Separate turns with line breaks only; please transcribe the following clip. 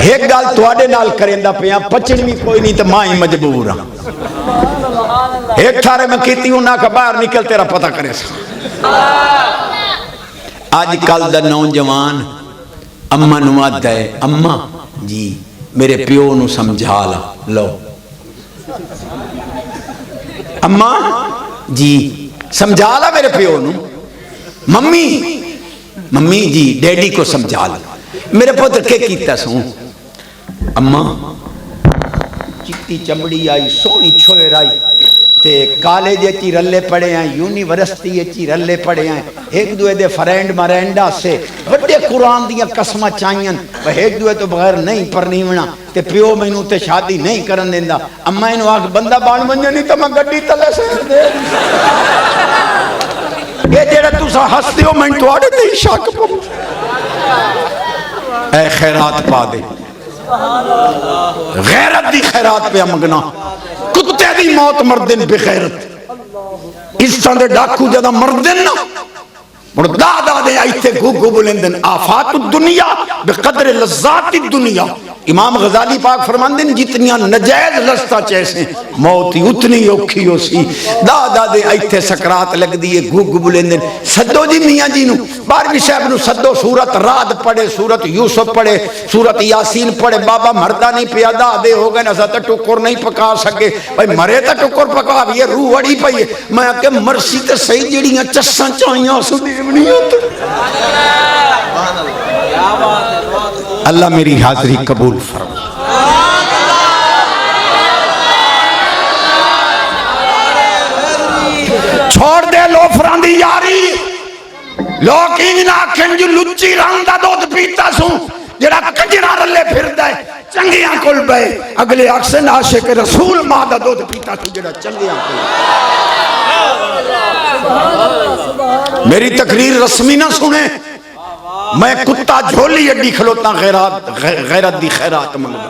ایک گال تواڈے نال کریندا پیا پچن بھی کوئی نہیں تو ماں ہی مجبور ہاں ایک تھارے میں کیتی ہوں نہ کہ باہر نکل تیرا پتہ کرے سا آج کل دا نوجوان اماں نو آدھا ہے اماں جی میرے پیو نو سمجھا لو اماں جی سمجھا لا میرے پیو نو ممی جی ڈیڈی کو سمجھا لا میرے پتر کے کیتا سوں اماں چٹی چمڑی آئی سونی چھوئر آئی تے کالج چی رلے پڑے ہیں یونیورسٹی چی رلے پڑے ہیں ایک دوے دے فرینڈ مرینڈا سے بڑے قرآن دیا قسمہ چاہیاں ایک دوے تو بغیر نہیں پرنیونا تے پیو میں نو تے شادی نہیں کرن دیندہ اما انہوں آگ بندہ بان بنجے نہیں تو میں گڑی تلے سے دے یہ جیڑا تو سا ہس دیو میں تو آڑے تے شاک پو اے خیرات پا دے غیرت دی خیرات پہ مگنا کتے دی موت مردن بے غیرت اس طرح دے ڈاکو جدہ مردن نا مردادہ دے آئیتے گو بلندن آفات الدنیا بقدر لذات الدنیا امام غزالی پاک فرماندن جتنیاں نجائز لستا چیسے موتی اتنی اوکھی ہو سی دادا دے آئیتے سکرات لگ دیئے گو بلندن صدو جی میاں جی نو باروی صاحب نو صدو سورت راد پڑھے سورت یوسف پڑھے سورت یاسین پڑھے بابا مردہ نہیں پیا دادے ہو گئے نظر تا ٹکر نہیں پکا سکے بھائی مرے تا ٹکر پکا بھی یہ روح وڑی پئی میں کہ مرسی تے صحیح جڑیاں چساں چاہیاں سو دیونی ہوتا اللہ میری حاضری قبول فرما چھوڑ دے لوفران دی یاری لوگ انجن آکھیں جو لچی راندہ دودھ پیتا سوں جڑا کجرہ رلے پھر دائے چنگیاں کل بے اگلے اکسن عاشق رسول مادہ دودھ پیتا سوں جڑا چنگیاں کل میری تقریر رسمی نہ سنے میں کتا جھولی اڈی کھلوتا غیرت دی خیرات منگا